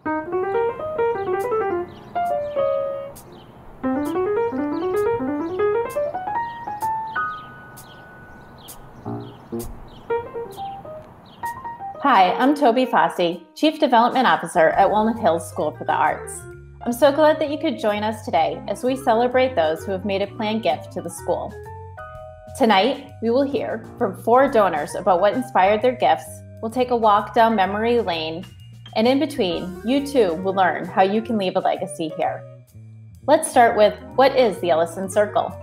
Hi, I'm Tobey Fossey, Chief Development Officer at Walnut Hills School for the Arts. I'm so glad that you could join us today as we celebrate those who have made a planned gift to the school. Tonight, we will hear from 4 donors about what inspired their gifts. We'll take a walk down memory lane, and in between, you too will learn how you can leave a legacy here. Let's start with, what is the Ellison Circle?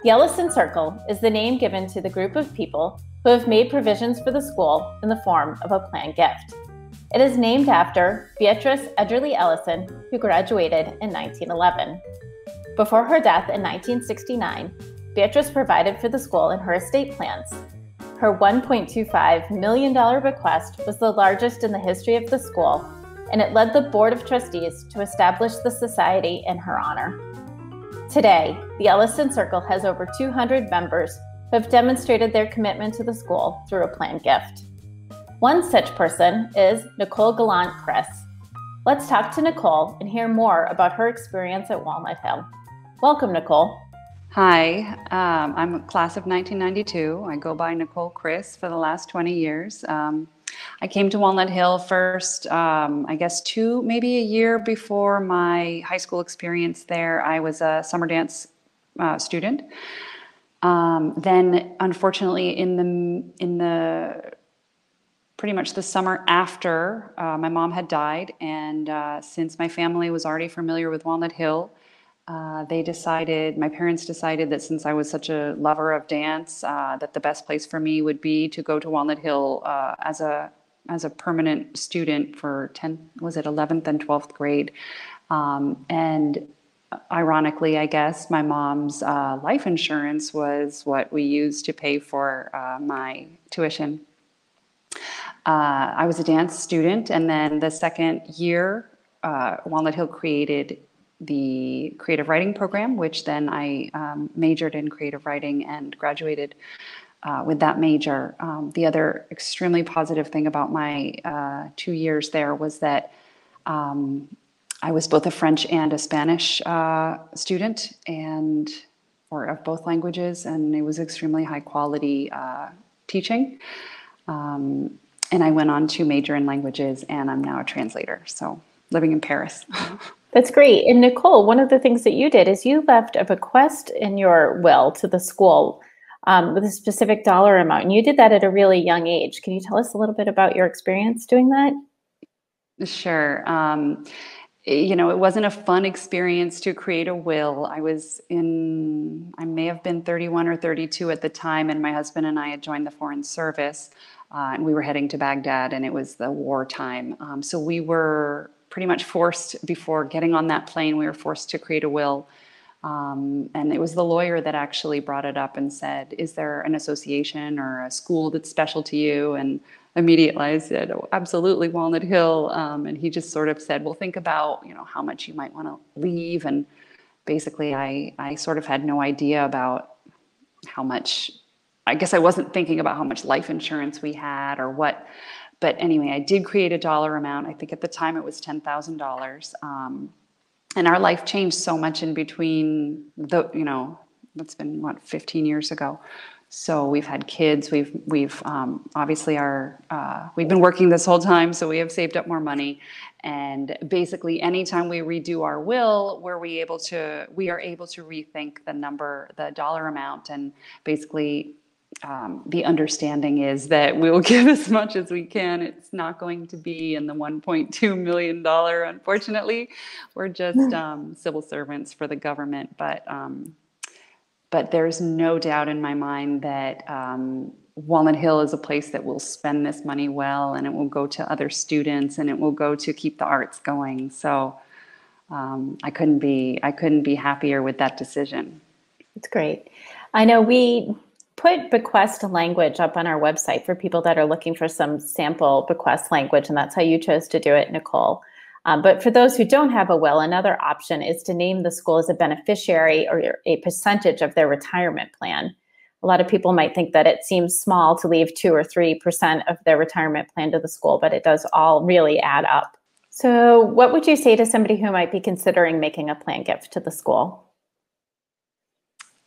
The Ellison Circle is the name given to the group of people who have made provisions for the school in the form of a planned gift. It is named after Beatrice Edgerly Ellison, who graduated in 1911. Before her death in 1969, Beatrice provided for the school in her estate plans. Her $1.25 million bequest was the largest in the history of the school, and it led the Board of Trustees to establish the society in her honor. Today, the Ellison Circle has over 200 members who have demonstrated their commitment to the school through a planned gift. One such person is Nicole Press. Let's talk to Nicole and hear more about her experience at Walnut Hill. Welcome, Nicole. Hi, I'm a class of 1992. I go by Nicole Press for the last 20 years. I came to Walnut Hill first, I guess maybe a year before my high school experience there. I was a summer dance student. Then, unfortunately, in the pretty much the summer after, my mom had died, and since my family was already familiar with Walnut Hill, my parents decided that since I was such a lover of dance, that the best place for me would be to go to Walnut Hill as a permanent student for 11th and 12th grade, and ironically, I guess, my mom's life insurance was what we used to pay for my tuition. I was a dance student, and then the second year, Walnut Hill created the creative writing program, which then I majored in creative writing and graduated with that major. The other extremely positive thing about my 2 years there was that I was both a French and a Spanish student, or of both languages, and it was extremely high quality teaching. And I went on to major in languages, and I'm now a translator, so living in Paris. That's great. And Nicole, one of the things that you did is you left a bequest in your will to the school with a specific dollar amount, and you did that at a really young age. Can you tell us a little bit about your experience doing that? Sure. It wasn't a fun experience to create a will. I may have been 31 or 32 at the time, and my husband and I had joined the Foreign Service, and we were heading to Baghdad, and it was the wartime. So we were pretty much forced, before getting on that plane, we were forced to create a will. And it was the lawyer that actually brought it up and said, is there an association or a school that's special to you? And immediately I said, oh, absolutely, Walnut Hill. And he just sort of said, well, think about, how much you might want to leave. And basically I sort of had no idea about how much, I guess I wasn't thinking about how much life insurance we had or what. But anyway, I did create a dollar amount. I think at the time it was $10,000. And our life changed so much in between that's been 15 years ago. So we've had kids. We've obviously we've been working this whole time, so we have saved up more money. And basically, anytime we redo our will, we are able to rethink the dollar amount, and basically the understanding is that we will give as much as we can. It's not going to be in the $1.2 million, unfortunately. We're just civil servants for the government, but there's no doubt in my mind that Walnut Hill is a place that will spend this money well, and it will go to other students, and it will go to keep the arts going. So I couldn't be happier with that decision. It's great. I know we put bequest language up on our website for people that are looking for some sample bequest language, and that's how you chose to do it, Nicole. But for those who don't have a will, another option is to name the school as a beneficiary or a percentage of their retirement plan. A lot of people might think that it seems small to leave 2 or 3% of their retirement plan to the school, but it does all really add up. So, what would you say to somebody who might be considering making a planned gift to the school?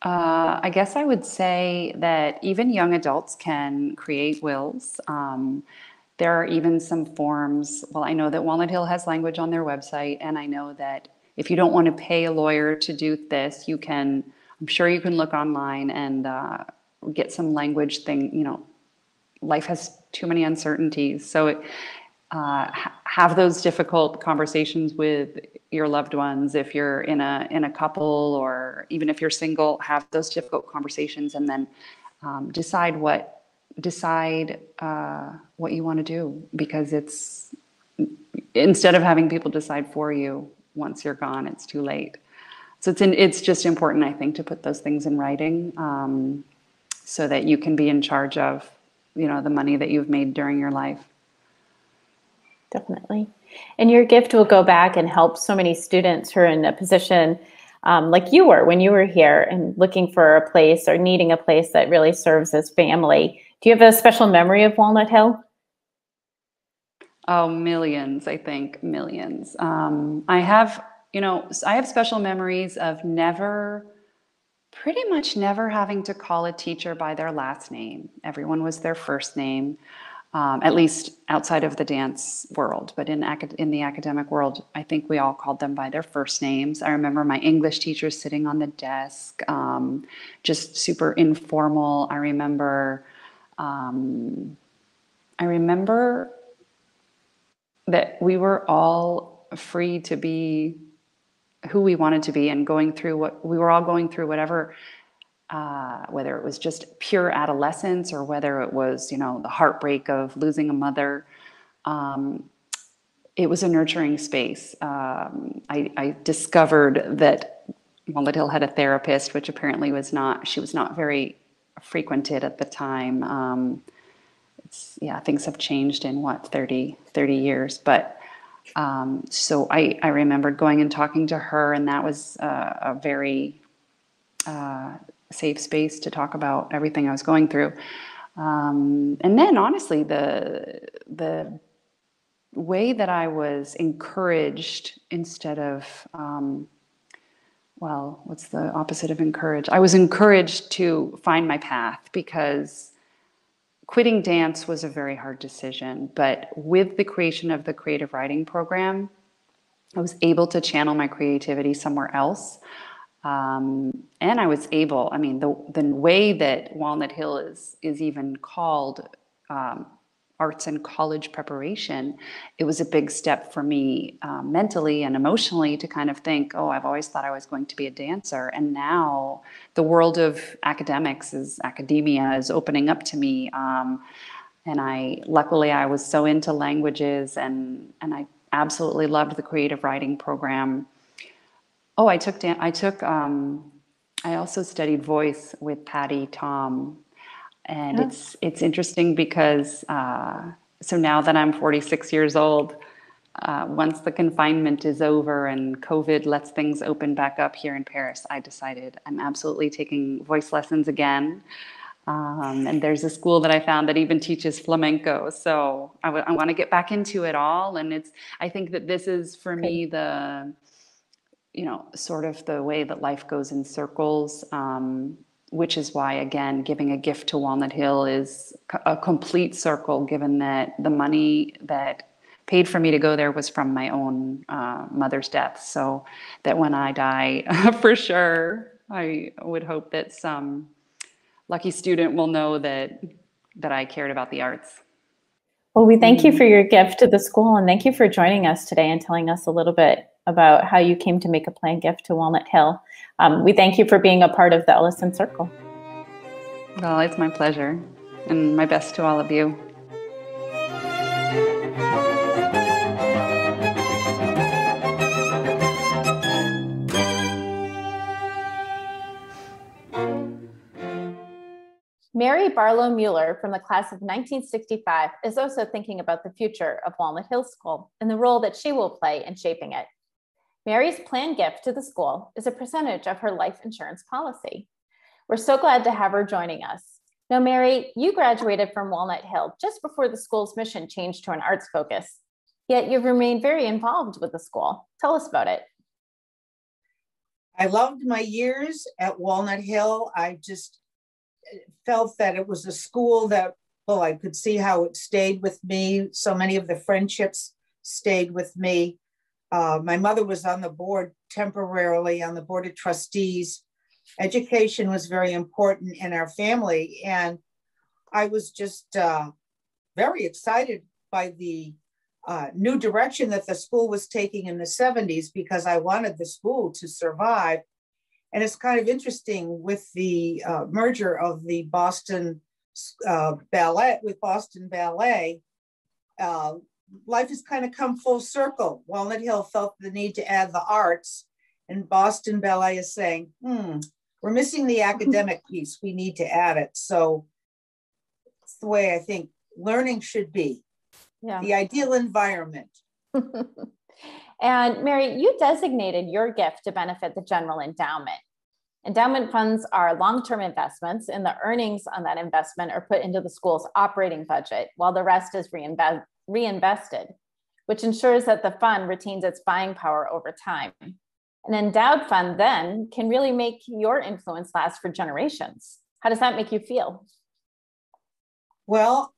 I guess I would say that even young adults can create wills. There are even some forms. Well, I know that Walnut Hill has language on their website, and I know that if you don't want to pay a lawyer to do this, you can, I'm sure you can look online and get some language thing. Life has too many uncertainties. So have those difficult conversations with your loved ones. If you're in a couple, or even if you're single, have those difficult conversations, and then decide what you want to do, because it's, instead of having people decide for you once you're gone, it's too late. So it's just important, I think, to put those things in writing, so that you can be in charge of, the money that you've made during your life. Definitely. And your gift will go back and help so many students who are in a position like you were when you were here and looking for a place or needing a place that really serves as family. Do you have a special memory of Walnut Hill? Oh, millions, I think, millions. I have special memories of pretty much never having to call a teacher by their last name. Everyone was their first name. At least outside of the dance world, but in the academic world, I think we all called them by their first names. I remember my English teacher sitting on the desk, just super informal. I remember that we were all free to be who we wanted to be, and going through what we were all going through, whatever. Whether it was just pure adolescence, or whether it was, the heartbreak of losing a mother, it was a nurturing space. I discovered that Walnut Hill had a therapist, which apparently she was not very frequented at the time. Things have changed in 30 years, but so I remembered going and talking to her, and that was a very safe space to talk about everything I was going through. And then honestly, the way that I was encouraged, instead of, what's the opposite of encourage? I was encouraged to find my path, because quitting dance was a very hard decision. But with the creation of the creative writing program, I was able to channel my creativity somewhere else. And I was able, the way that Walnut Hill is even called arts and college preparation, it was a big step for me mentally and emotionally to kind of think, oh, I've always thought I was going to be a dancer. And now the world of academia is opening up to me. And luckily I was so into languages, and I absolutely loved the creative writing program. Oh, I also studied voice with Patty Tom, and it's interesting because so now that I'm 46 years old, once the confinement is over and COVID lets things open back up here in Paris, I decided I'm absolutely taking voice lessons again. And there's a school that I found that even teaches flamenco, so I want to get back into it all. And I think that this is for me sort of the way that life goes in circles, which is why, again, giving a gift to Walnut Hill is a complete circle, given that the money that paid for me to go there was from my own mother's death. So that when I die, for sure, I would hope that some lucky student will know that I cared about the arts. Well, we thank you for your gift to the school, and thank you for joining us today and telling us a little bit about how you came to make a planned gift to Walnut Hill. We thank you for being a part of the Ellison Circle. Well, it's my pleasure, and my best to all of you. Mary Barlow Mueller from the class of 1965 is also thinking about the future of Walnut Hill School and the role that she will play in shaping it. Mary's planned gift to the school is a percentage of her life insurance policy. We're so glad to have her joining us. Now, Mary, you graduated from Walnut Hill just before the school's mission changed to an arts focus. Yet you've remained very involved with the school. Tell us about it. I loved my years at Walnut Hill. I just felt that it was a school that, well, I could see how it stayed with me. So many of the friendships stayed with me. My mother was on the board temporarily, on the board of trustees. Education was very important in our family. And I was just very excited by the new direction that the school was taking in the 70s, because I wanted the school to survive. And it's kind of interesting with the merger of the Boston Ballet with Boston Ballet, life has kind of come full circle. Walnut Hill felt the need to add the arts, and Boston Ballet is saying, we're missing the academic piece. We need to add it. So it's the way I think learning should be. Yeah. The ideal environment. And Mary, you designated your gift to benefit the general endowment. Endowment funds are long-term investments, and the earnings on that investment are put into the school's operating budget, while the rest is reinvested, which ensures that the fund retains its buying power over time. An endowed fund then can really make your influence last for generations. How does that make you feel? Well,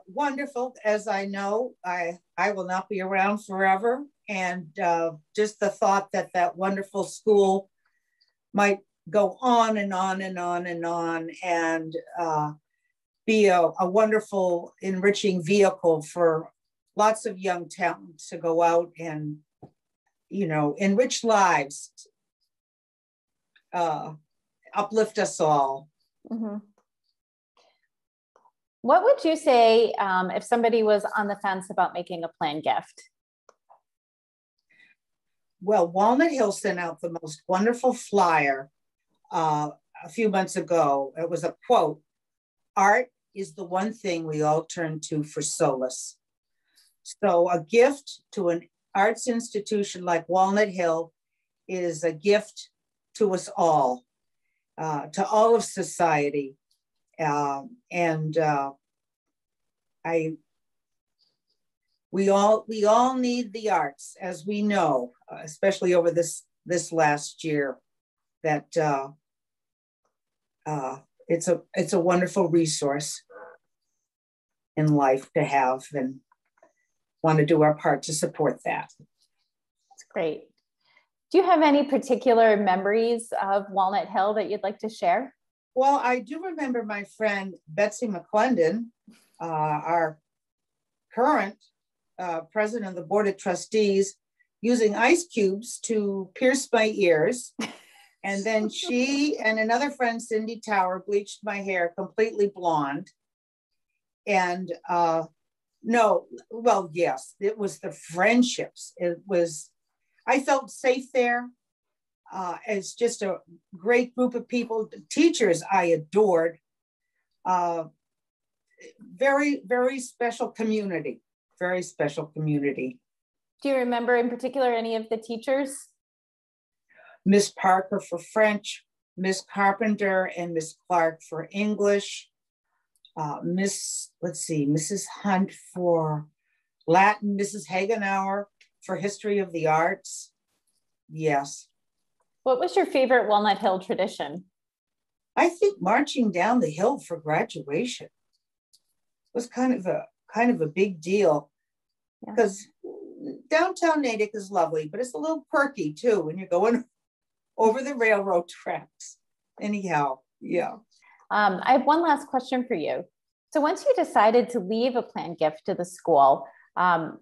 wonderful. As I know, I will not be around forever. And just the thought that that wonderful school might go on and on and on and on, and be a wonderful, enriching vehicle for lots of young talent to go out and, enrich lives, uplift us all. Mm-hmm. What would you say if somebody was on the fence about making a planned gift? Well, Walnut Hill sent out the most wonderful flyer a few months ago. It was a quote: "Art is the one thing we all turn to for solace." So a gift to an arts institution like Walnut Hill is a gift to us all, to all of society. We all need the arts, as we know, especially over this last year. That it's a wonderful resource in life to have, and want to do our part to support that. That's great. Do you have any particular memories of Walnut Hill that you'd like to share? Well, I do remember my friend Betsy McClendon, our current president of the Board of Trustees, using ice cubes to pierce my ears. And then she and another friend, Cindy Tower, bleached my hair completely blonde. And yes, it was the friendships. I felt safe there. It's just a great group of people. Teachers I adored. Very, very special community. Very special community. Do you remember in particular any of the teachers? Miss Parker for French, Miss Carpenter and Miss Clark for English, Mrs. Hunt for Latin, Mrs. Hagenauer for History of the Arts. Yes. What was your favorite Walnut Hill tradition? I think marching down the hill for graduation was kind of a big deal, because downtown Natick is lovely, but it's a little quirky too when you're going over the railroad tracks. Anyhow, yeah. I have one last question for you. So once you decided to leave a planned gift to the school, what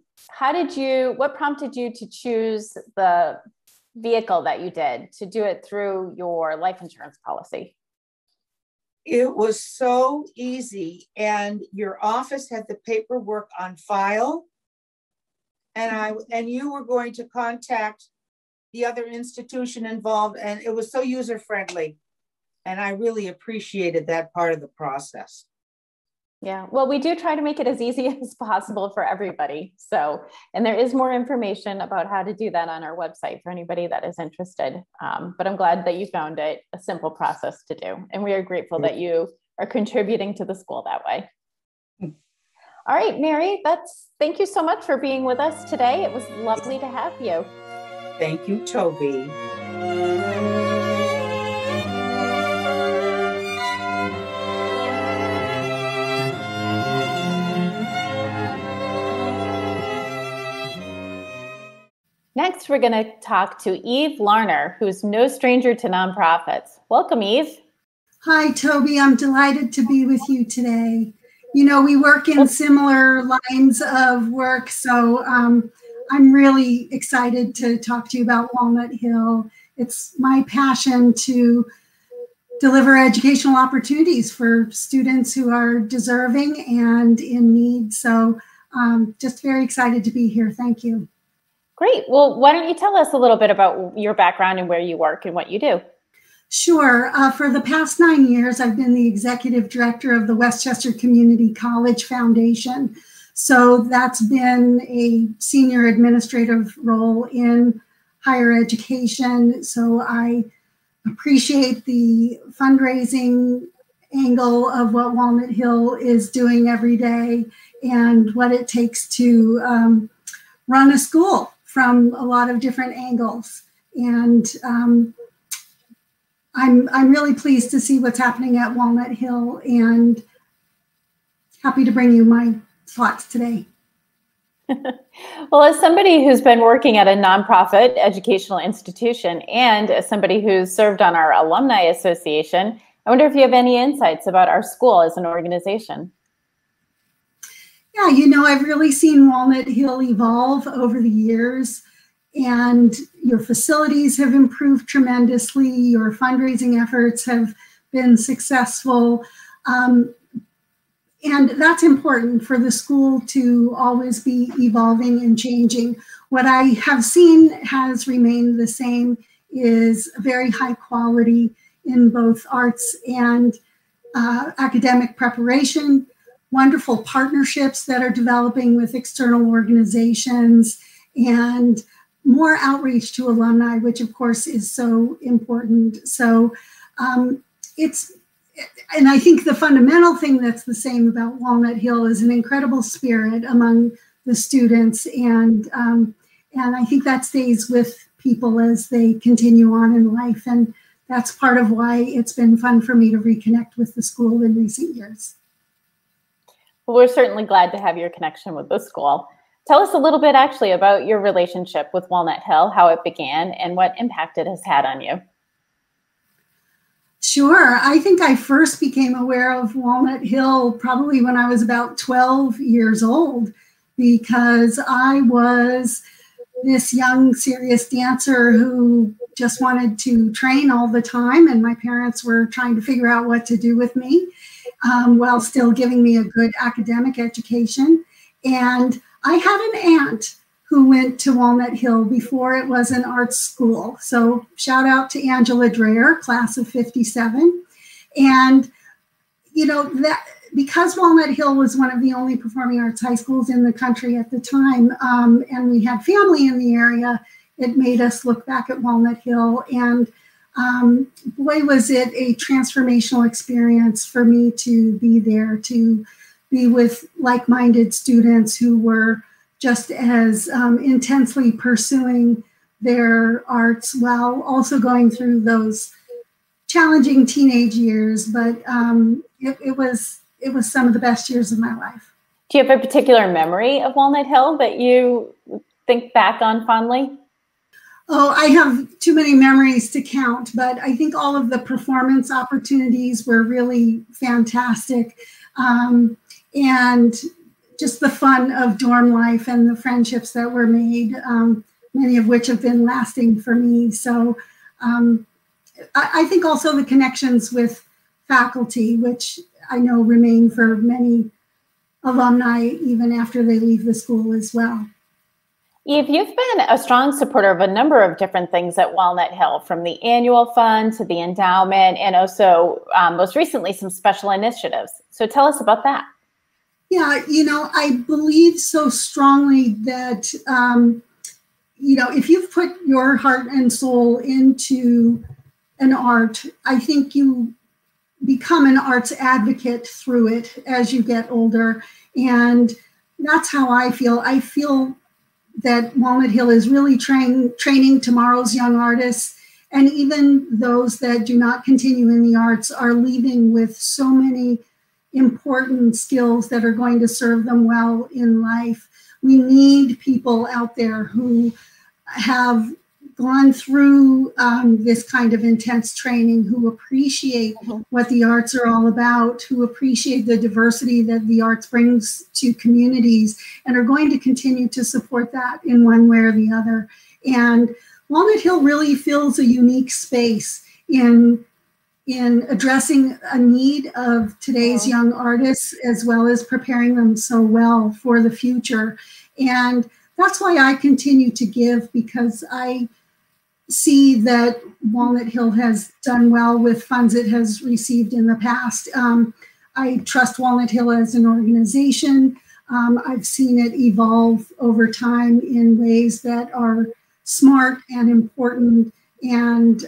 prompted you to choose the vehicle that you did, to do it through your life insurance policy? It was so easy, and your office had the paperwork on file, and you were going to contact the other institution involved, and it was so user-friendly, and I really appreciated that part of the process. Yeah, well, we do try to make it as easy as possible for everybody. So, and there is more information about how to do that on our website for anybody that is interested. But I'm glad that you found it a simple process to do. And we are grateful that you are contributing to the school that way. All right, Mary, thank you so much for being with us today. It was lovely to have you. Thank you, Tobey. Next, we're going to talk to Eve Larner, who's no stranger to nonprofits. Welcome, Eve. Hi, Tobey. I'm delighted to be with you today. You know, we work in similar lines of work, so I'm really excited to talk to you about Walnut Hill. It's my passion to deliver educational opportunities for students who are deserving and in need. So just very excited to be here. Thank you. Great. Well, why don't you tell us a little bit about your background and where you work and what you do? Sure. For the past 9 years, I've been the executive director of the Westchester Community College Foundation. So that's been a senior administrative role in higher education. So I appreciate the fundraising angle of what Walnut Hill is doing every day and what it takes to run a school from a lot of different angles. And I'm really pleased to see what's happening at Walnut Hill and happy to bring you my thoughts today. Well, as somebody who's been working at a nonprofit educational institution and as somebody who's served on our alumni association, I wonder if you have any insights about our school as an organization. Yeah, you know, I've really seen Walnut Hill evolve over the years, and your facilities have improved tremendously. Your fundraising efforts have been successful. And that's important for the school to always be evolving and changing. What I have seen has remained the same is very high quality in both arts and academic preparation, wonderful partnerships that are developing with external organizations, and more outreach to alumni, which of course is so important. So and I think the fundamental thing that's the same about Walnut Hill is an incredible spirit among the students, and I think that stays with people as they continue on in life, and that's part of why it's been fun for me to reconnect with the school in recent years. Well, we're certainly glad to have your connection with the school. Tell us a little bit actually about your relationship with Walnut Hill, how it began, and what impact it has had on you. Sure. I think I first became aware of Walnut Hill probably when I was about 12 years old, because I was this young, serious dancer who just wanted to train all the time, and my parents were trying to figure out what to do with me while still giving me a good academic education. And I had an aunt who went to Walnut Hill before it was an arts school. So shout out to Angela Dreher, class of 57. And, you know, that because Walnut Hill was one of the only performing arts high schools in the country at the time, and we had family in the area, it made us look back at Walnut Hill. And boy, was it a transformational experience for me to be there, to be with like-minded students who were just as intensely pursuing their arts while also going through those challenging teenage years. But it was some of the best years of my life. Do you have a particular memory of Walnut Hill that you think back on fondly? Oh, I have too many memories to count, but I think all of the performance opportunities were really fantastic. And just the fun of dorm life and the friendships that were made, many of which have been lasting for me. So I think also the connections with faculty, which I know remain for many alumni even after they leave the school as well. Eve, you've been a strong supporter of a number of different things at Walnut Hill, from the annual fund to the endowment, and also most recently some special initiatives. So tell us about that. Yeah, you know, I believe so strongly that, you know, if you've put your heart and soul into an art, I think you become an arts advocate through it as you get older. And that's how I feel. I feel that Walnut Hill is really training tomorrow's young artists. And even those that do not continue in the arts are leaving with so many important skills that are going to serve them well in life. We need people out there who have gone through this kind of intense training, who appreciate what the arts are all about, who appreciate the diversity that the arts brings to communities, and are going to continue to support that in one way or the other. And Walnut Hill really fills a unique space in addressing a need of today's young artists, as well as preparing them so well for the future. And that's why I continue to give, because I see that Walnut Hill has done well with funds it has received in the past. I trust Walnut Hill as an organization. I've seen it evolve over time in ways that are smart and important, and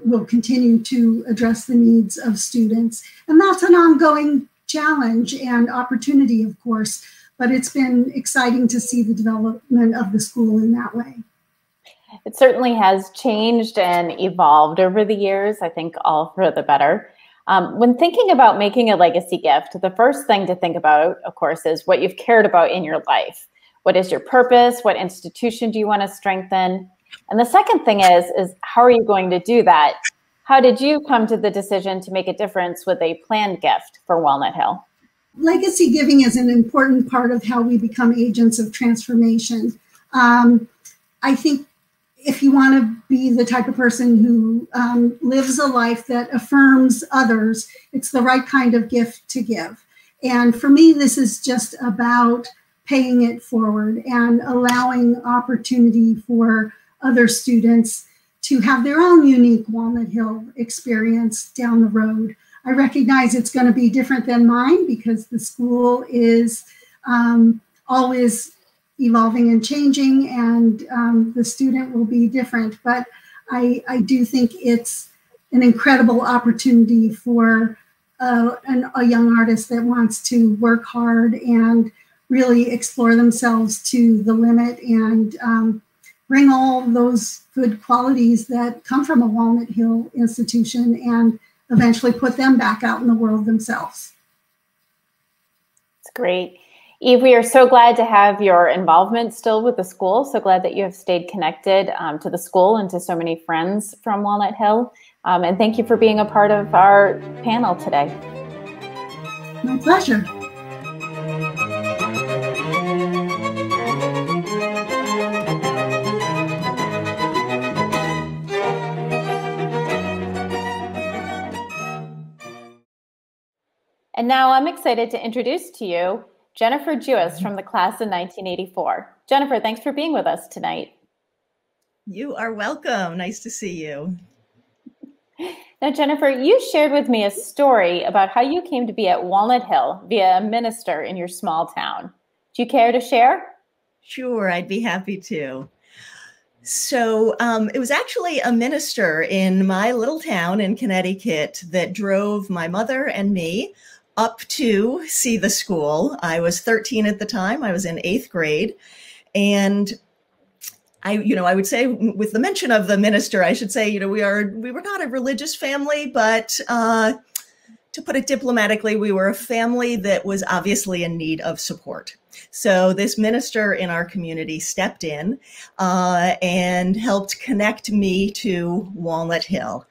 will continue to address the needs of students. And that's an ongoing challenge and opportunity, of course, but it's been exciting to see the development of the school in that way. It certainly has changed and evolved over the years, I think all for the better. When thinking about making a legacy gift, the first thing to think about, of course, is what you've cared about in your life. What is your purpose? What institution do you want to strengthen? And the second thing is how are you going to do that? How did you come to the decision to make a difference with a planned gift for Walnut Hill? Legacy giving is an important part of how we become agents of transformation. I think if you want to be the type of person who lives a life that affirms others, it's the right kind of gift to give. And for me, this is just about paying it forward and allowing opportunity for other students to have their own unique Walnut Hill experience down the road. I recognize it's going to be different than mine because the school is always evolving and changing, and the student will be different. But I do think it's an incredible opportunity for a young artist that wants to work hard and really explore themselves to the limit and bring all those good qualities that come from a Walnut Hill institution and eventually put them back out in the world themselves. It's great. Eve, we are so glad to have your involvement still with the school. So glad that you have stayed connected to the school and to so many friends from Walnut Hill. And thank you for being a part of our panel today. My pleasure. And now I'm excited to introduce to you Jennifer Jewis from the class of 1984. Jennifer, thanks for being with us tonight. You are welcome. Nice to see you. Now, Jennifer, you shared with me a story about how you came to be at Walnut Hill via a minister in your small town. Do you care to share? Sure, I'd be happy to. So it was actually a minister in my little town in Connecticut that drove my mother and me up to see the school. I was 13 at the time. I was in 8th grade. And I would say with the mention of the minister, I should say, we were not a religious family, but to put it diplomatically, we were a family that was obviously in need of support. So this minister in our community stepped in and helped connect me to Walnut Hill.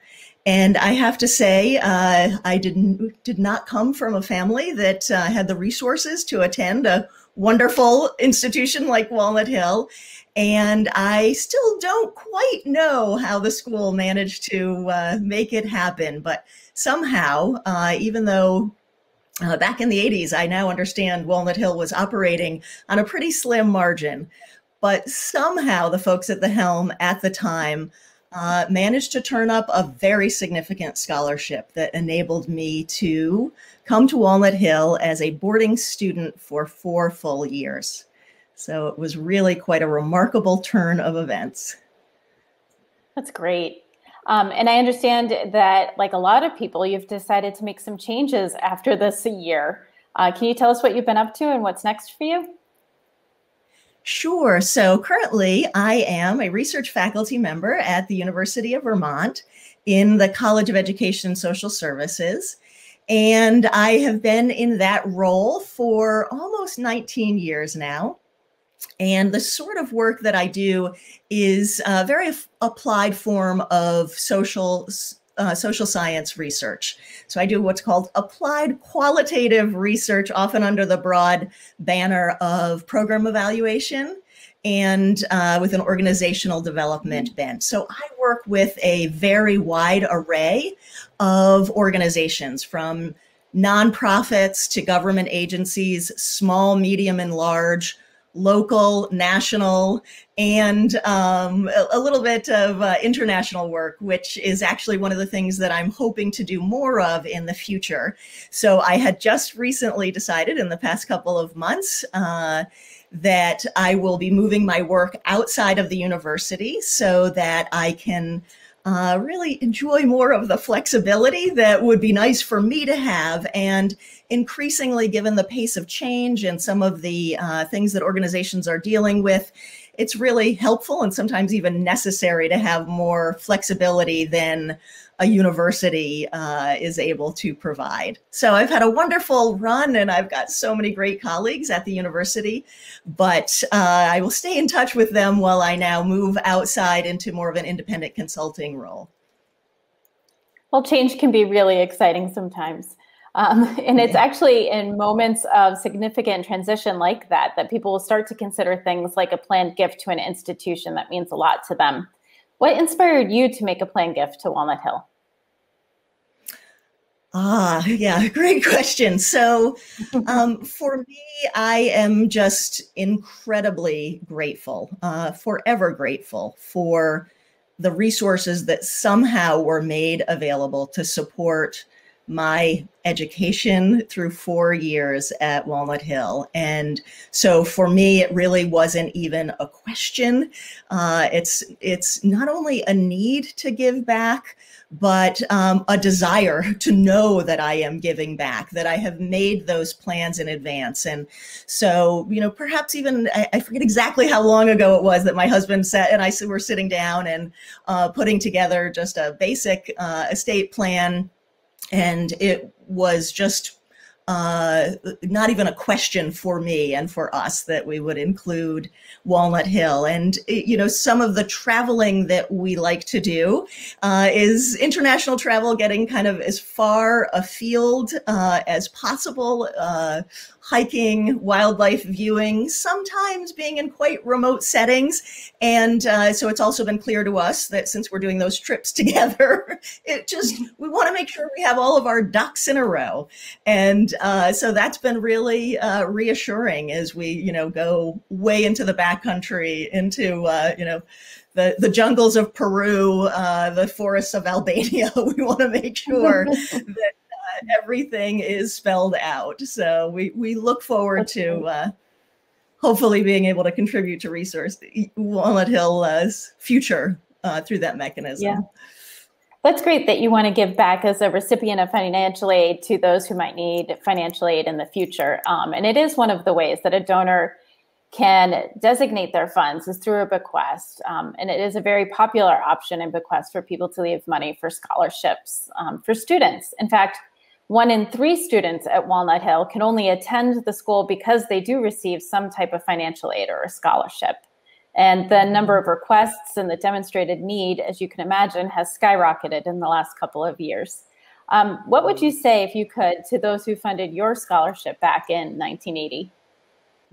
And I have to say, I did not come from a family that had the resources to attend a wonderful institution like Walnut Hill. And I still don't quite know how the school managed to make it happen. But somehow, even though back in the 80s, I now understand Walnut Hill was operating on a pretty slim margin, but somehow the folks at the helm at the time managed to turn up a very significant scholarship that enabled me to come to Walnut Hill as a boarding student for 4 full years. So it was really quite a remarkable turn of events. That's great. And I understand that, like a lot of people, you've decided to make some changes after this year. Can you tell us what you've been up to and what's next for you? Sure. So currently, I am a research faculty member at the University of Vermont in the College of Education and Social Services. And I have been in that role for almost 19 years now. And the sort of work that I do is a very applied form of social science research. So I do what's called applied qualitative research, often under the broad banner of program evaluation and with an organizational development bent. So I work with a very wide array of organizations, from nonprofits to government agencies, small, medium, and large, local, national, and a little bit of international work, which is actually one of the things that I'm hoping to do more of in the future. So I had just recently decided in the past couple of months that I will be moving my work outside of the university so that I can really enjoy more of the flexibility that would be nice for me to have. And increasingly, given the pace of change and some of the things that organizations are dealing with, it's really helpful and sometimes even necessary to have more flexibility than a university is able to provide. So I've had a wonderful run and I've got so many great colleagues at the university, but I will stay in touch with them while I now move outside into more of an independent consulting role. Well, change can be really exciting sometimes. And it's actually in moments of significant transition like that, that people will start to consider things like a planned gift to an institution that means a lot to them. What inspired you to make a planned gift to Walnut Hill? Yeah, great question. So for me, I am just incredibly grateful, forever grateful for the resources that somehow were made available to support my education through 4 years at Walnut Hill. And so for me, it really wasn't even a question. It's not only a need to give back, but a desire to know that I am giving back, that I have made those plans in advance. And so, you know, perhaps even, I forget exactly how long ago it was that my husband sat and I were sitting down and putting together just a basic estate plan. And it was just not even a question for me and for us that we would include Walnut Hill. And, you know, some of the traveling that we like to do is international travel, getting kind of as far afield as possible, hiking, wildlife viewing, sometimes being in quite remote settings. And so it's also been clear to us that since we're doing those trips together, we want to make sure we have all of our ducks in a row. And so that's been really reassuring as we, you know, go way into the backcountry, into, you know, the jungles of Peru, the forests of Albania. We want to make sure that everything is spelled out. So we look forward to hopefully being able to contribute to Walnut Hill's future through that mechanism. Yeah. That's great that you want to give back as a recipient of financial aid to those who might need financial aid in the future. And it is one of the ways that a donor can designate their funds is through a bequest. And it is a very popular option in bequest for people to leave money for scholarships for students. In fact, 1 in 3 students at Walnut Hill can only attend the school because they do receive some type of financial aid or a scholarship. And the number of requests and the demonstrated need, as you can imagine, has skyrocketed in the last couple of years. What would you say, if you could, to those who funded your scholarship back in 1980?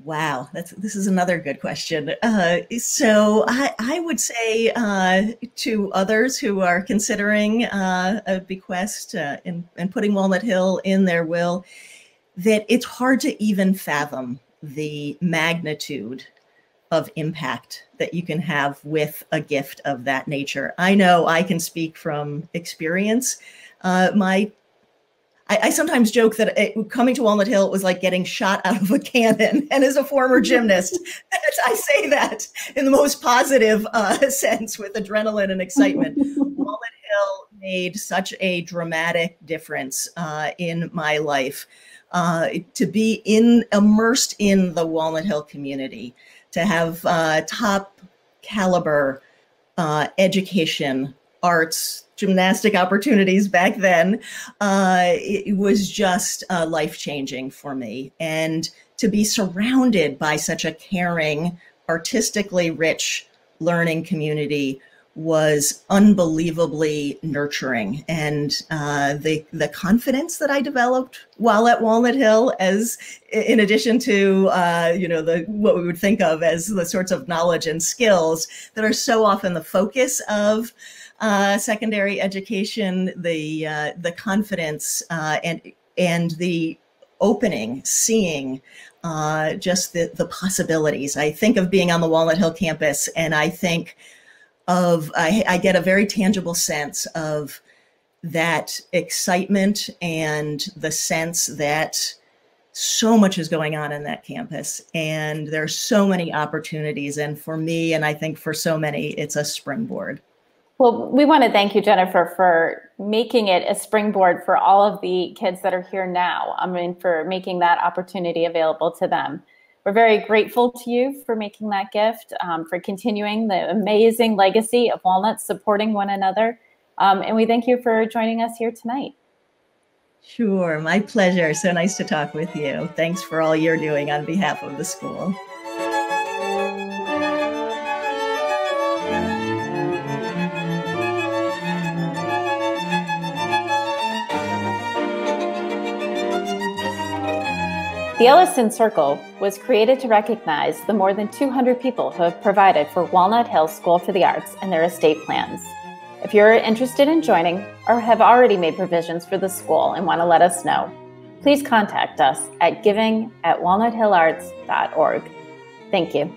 Wow, this is another good question. So I would say to others who are considering a bequest and putting Walnut Hill in their will, that it's hard to even fathom the magnitude of impact that you can have with a gift of that nature. I know I can speak from experience. I sometimes joke that coming to Walnut Hill, it was like getting shot out of a cannon. And as a former gymnast, I say that in the most positive sense, with adrenaline and excitement. Walnut made such a dramatic difference in my life. To be immersed in the Walnut Hill community, to have top caliber education, arts, gymnastic opportunities back then, it was just life-changing for me. And to be surrounded by such a caring, artistically rich learning community was unbelievably nurturing. And the confidence that I developed while at Walnut Hill, as in addition to what we would think of as the sorts of knowledge and skills that are so often the focus of secondary education, the confidence and the opening, seeing just the possibilities. I think of being on the Walnut Hill campus, and I think I get a very tangible sense of that excitement and the sense that so much is going on in that campus, and there are so many opportunities. And for me, and I think for so many, it's a springboard. Well, we want to thank you, Jennifer, for making it a springboard for all of the kids that are here now. I mean, for making that opportunity available to them. We're very grateful to you for making that gift, for continuing the amazing legacy of Walnut supporting one another. And we thank you for joining us here tonight. Sure, my pleasure. So nice to talk with you. Thanks for all you're doing on behalf of the school. The Ellison Circle was created to recognize the more than 200 people who have provided for Walnut Hill School for the Arts and their estate plans. If you're interested in joining or have already made provisions for the school and want to let us know, please contact us at giving@walnuthillarts.org. Thank you.